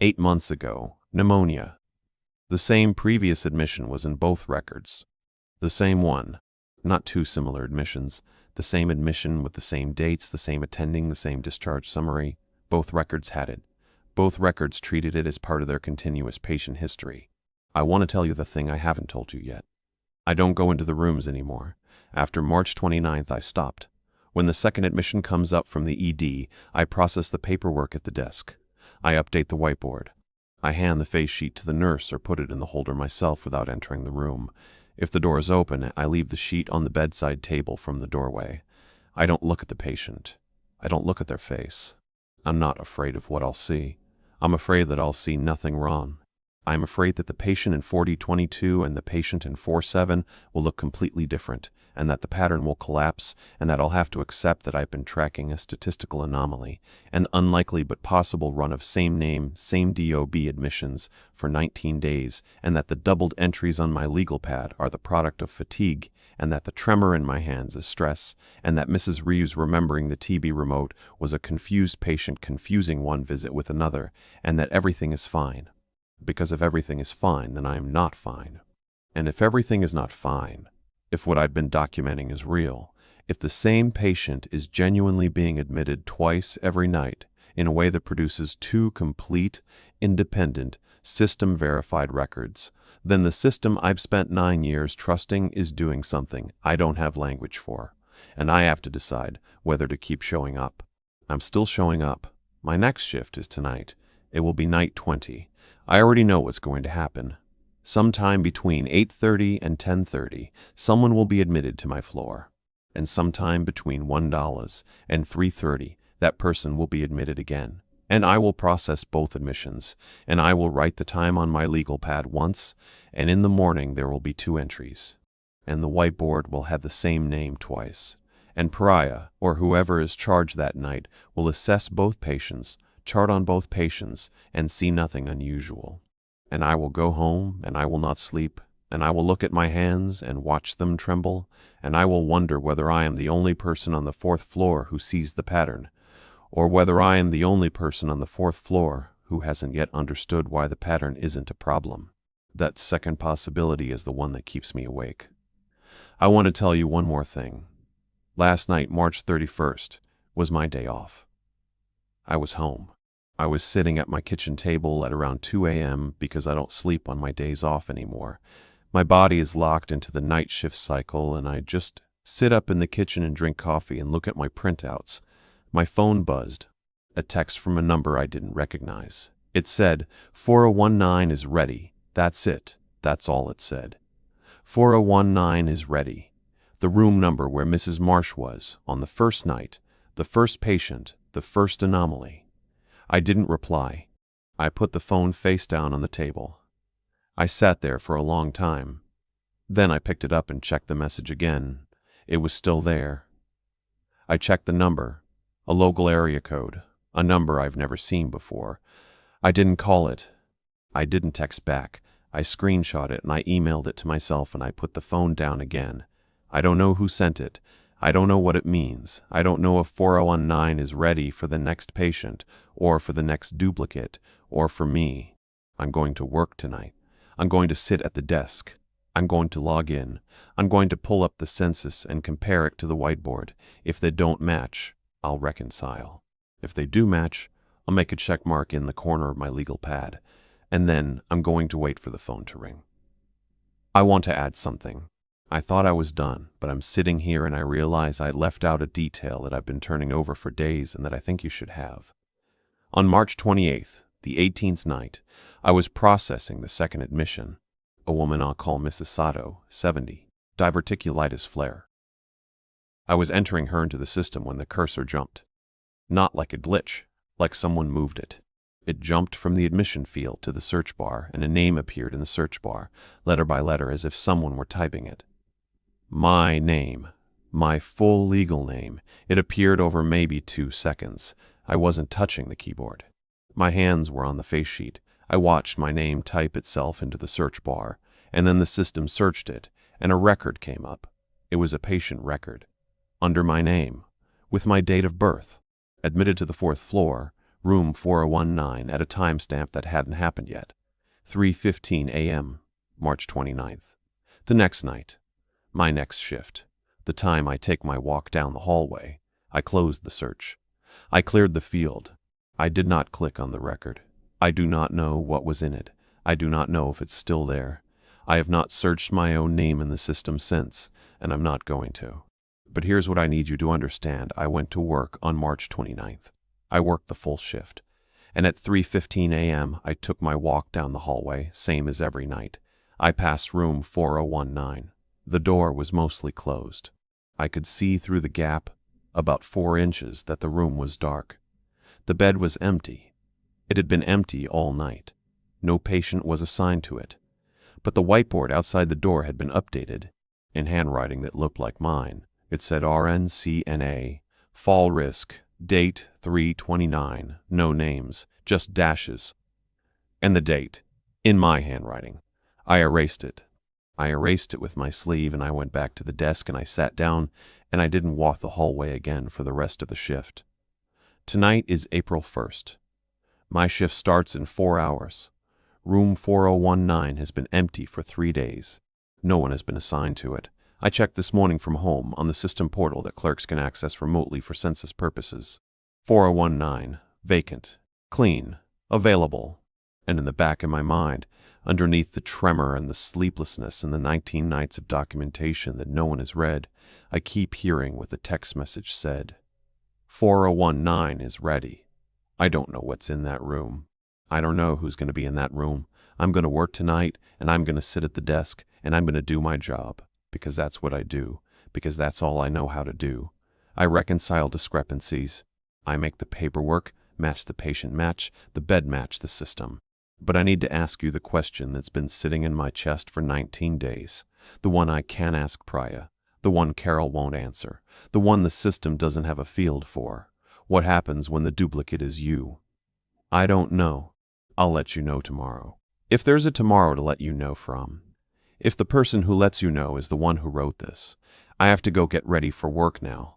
8 months ago, pneumonia. The same previous admission was in both records. The same one. Not two similar admissions. The same admission with the same dates, the same attending, the same discharge summary. Both records had it. Both records treated it as part of their continuous patient history. I want to tell you the thing I haven't told you yet. I don't go into the rooms anymore. After March 29th, I stopped. When the second admission comes up from the ED, I process the paperwork at the desk. I update the whiteboard. I hand the face sheet to the nurse or put it in the holder myself without entering the room. If the door is open, I leave the sheet on the bedside table from the doorway. I don't look at the patient. I don't look at their face. I'm not afraid of what I'll see. I'm afraid that I'll see nothing wrong. I'm afraid that the patient in 4022 and the patient in 47 will look completely different, and that the pattern will collapse, and that I'll have to accept that I've been tracking a statistical anomaly, an unlikely but possible run of same name, same DOB admissions for 19 days, and that the doubled entries on my legal pad are the product of fatigue, and that the tremor in my hands is stress, and that Mrs. Reeves remembering the TB remote was a confused patient confusing one visit with another, and that everything is fine. Because if everything is fine, then I am not fine. And if everything is not fine, if what I've been documenting is real, if the same patient is genuinely being admitted twice every night in a way that produces two complete, independent, system-verified records, then the system I've spent 9 years trusting is doing something I don't have language for, and I have to decide whether to keep showing up. I'm still showing up. My next shift is tonight. It will be night 20. I already know what's going to happen. Sometime between 8:30 and 10:30, someone will be admitted to my floor. And sometime between $1 and 3:30, that person will be admitted again. And I will process both admissions, and I will write the time on my legal pad once, and in the morning there will be 2 entries. And the whiteboard will have the same name twice. And Pariah, or whoever is charged that night, will assess both patients, chart on both patients, and see nothing unusual. And I will go home, and I will not sleep, and I will look at my hands and watch them tremble, and I will wonder whether I am the only person on the 4th floor who sees the pattern, or whether I am the only person on the 4th floor who hasn't yet understood why the pattern isn't a problem. That second possibility is the one that keeps me awake. I want to tell you one more thing. Last night, March 31st, was my day off. I was home. I was sitting at my kitchen table at around 2 a.m. because I don't sleep on my days off anymore. My body is locked into the night shift cycle, and I just sit up in the kitchen and drink coffee and look at my printouts. My phone buzzed. A text from a number I didn't recognize. It said, 4019 is ready. That's it. That's all it said. 4019 is ready. The room number where Mrs. Marsh was on the first night, The first patient, the first anomaly. I didn't reply. I put the phone face down on the table. I sat there for a long time. Then I picked it up and checked the message again. It was still there. I checked the number, a local area code, a number I've never seen before. I didn't call it. I didn't text back. I screenshot it and I emailed it to myself and I put the phone down again. I don't know who sent it. I don't know what it means. I don't know if 4019 is ready for the next patient, or for the next duplicate, or for me. I'm going to work tonight. I'm going to sit at the desk. I'm going to log in. I'm going to pull up the census and compare it to the whiteboard. If they don't match, I'll reconcile. If they do match, I'll make a check mark in the corner of my legal pad. And then I'm going to wait for the phone to ring. I want to add something. I thought I was done, but I'm sitting here and I realize I left out a detail that I've been turning over for days and that I think you should have. On March 28th, the 18th night, I was processing the second admission. A woman I'll call Mrs. Sato, 70, diverticulitis flare. I was entering her into the system when the cursor jumped. Not like a glitch, like someone moved it. It jumped from the admission field to the search bar, and a name appeared in the search bar, letter by letter, as if someone were typing it. My name. My full legal name. It appeared over maybe 2 seconds. I wasn't touching the keyboard. My hands were on the face sheet. I watched my name type itself into the search bar, and then the system searched it, and a record came up. It was a patient record. Under my name, with my date of birth, admitted to the 4th floor, room 4019, at a timestamp that hadn't happened yet. 3:15 a.m., March 29th. The next night. My next shift. The time I take my walk down the hallway. I closed the search. I cleared the field. I did not click on the record. I do not know what was in it. I do not know if it's still there. I have not searched my own name in the system since, and I'm not going to. But here's what I need you to understand. I went to work on March 29th. I worked the full shift. And at 3:15 a.m., I took my walk down the hallway, same as every night. I passed room 4019. The door was mostly closed. I could see through the gap, about 4 inches, that the room was dark. The bed was empty. It had been empty all night. No patient was assigned to it. But the whiteboard outside the door had been updated, in handwriting that looked like mine. It said RNCNA, fall risk, date 3/29, no names, just dashes. And the date, in my handwriting. I erased it. I erased it with my sleeve, and I went back to the desk and I sat down, and I didn't walk the hallway again for the rest of the shift. Tonight is April 1st. My shift starts in 4 hours. Room 4019 has been empty for 3 days. No one has been assigned to it. I checked this morning from home on the system portal that clerks can access remotely for census purposes. 4019, vacant, clean, available. And in the back of my mind, underneath the tremor and the sleeplessness and the 19 nights of documentation that no one has read, I keep hearing what the text message said. 4019 is ready. I don't know what's in that room. I don't know who's going to be in that room. I'm going to work tonight, and I'm going to sit at the desk, and I'm going to do my job, because that's what I do, because that's all I know how to do. I reconcile discrepancies. I make the paperwork match the patient match, the bed match the system. But I need to ask you the question that's been sitting in my chest for 19 days, the one I can't ask Priya, the one Carol won't answer, the one the system doesn't have a field for. What happens when the duplicate is you? I don't know. I'll let you know tomorrow. If there's a tomorrow to let you know from. If the person who lets you know is the one who wrote this. I have to go get ready for work now.